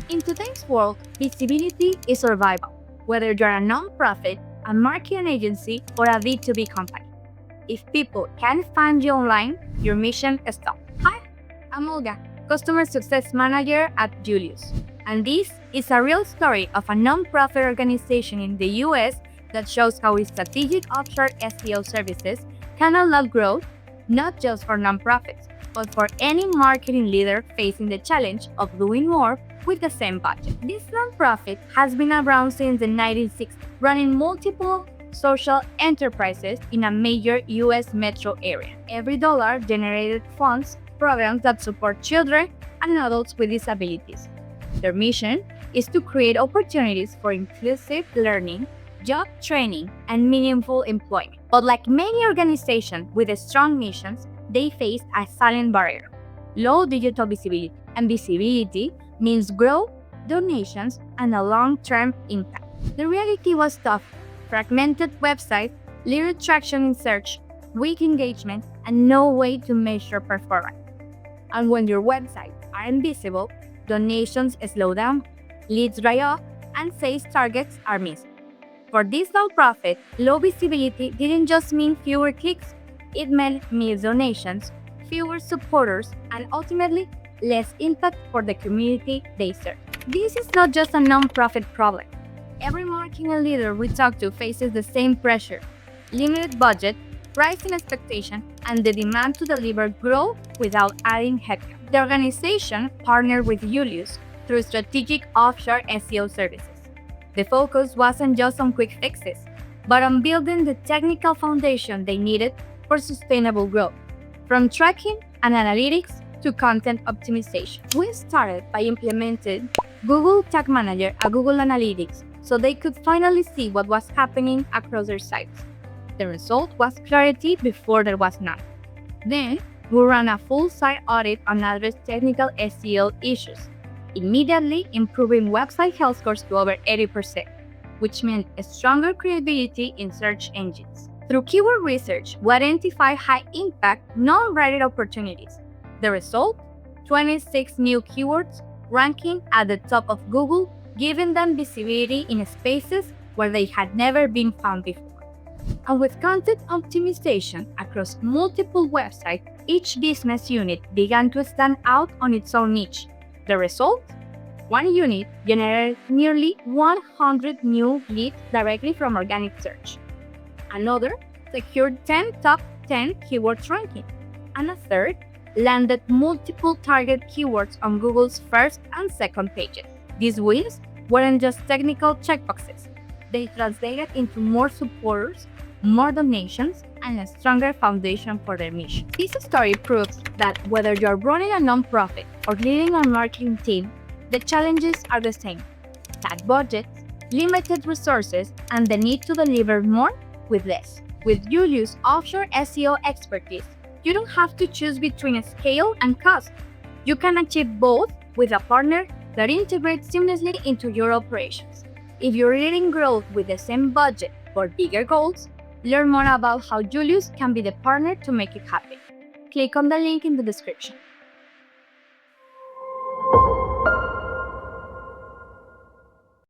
In today's world, visibility is survival, whether you're a nonprofit, a marketing agency, or a B2B company. If people can't find you online, your mission stops. Hi, I'm Olga, Customer Success Manager at Julius. And this is a real story of a nonprofit organization in the US that shows how strategic offshore SEO services can unlock growth, not just for nonprofits, but for any marketing leader facing the challenge of doing more with the same budget. This nonprofit has been around since the 1960s, running multiple social enterprises in a major US metro area. Every dollar generated funds programs that support children and adults with disabilities. Their mission is to create opportunities for inclusive learning, job training, and meaningful employment. But like many organizations with strong missions, they face a silent barrier: low digital visibility. And visibility means growth, donations, and a long-term impact. The reality was tough: fragmented websites, little traction in search, weak engagement, and no way to measure performance. And when your websites are invisible, donations slow down, leads dry up, and sales targets are missed. For this nonprofit, low visibility didn't just mean fewer clicks, it meant missed donations, fewer supporters, and ultimately less impact for the community they serve. This is not just a nonprofit problem. Every marketing leader we talk to faces the same pressure: limited budget, rising expectation, and the demand to deliver growth without adding headcount. The organization partnered with Julius through strategic offshore SEO services. The focus wasn't just on quick fixes, but on building the technical foundation they needed for sustainable growth, from tracking and analytics to content optimization. We started by implementing Google Tag Manager and Google Analytics so they could finally see what was happening across their sites. The result was clarity before there was none. Then, we ran a full site audit and addressed technical SEO issues, immediately improving website health scores to over 80%, which meant a stronger credibility in search engines. Through keyword research, we identified high-impact, non-rated opportunities. The result? 26 new keywords ranking at the top of Google, giving them visibility in spaces where they had never been found before. And with content optimization across multiple websites, each business unit began to stand out on its own niche. The result? One unit generated nearly 100 new leads directly from organic search. Another secured 10 top 10 keywords ranking. And a third landed multiple target keywords on Google's first and second pages. These wins weren't just technical checkboxes. They translated into more supporters, more donations, and a stronger foundation for their mission. This story proves that whether you're running a nonprofit or leading a marketing team, the challenges are the same: tight budgets, limited resources, and the need to deliver more with less. With Julius' offshore SEO expertise, you don't have to choose between scale and cost. You can achieve both with a partner that integrates seamlessly into your operations. If you're leading growth with the same budget for bigger goals, learn more about how Julius can be the partner to make it happen. Click on the link in the description.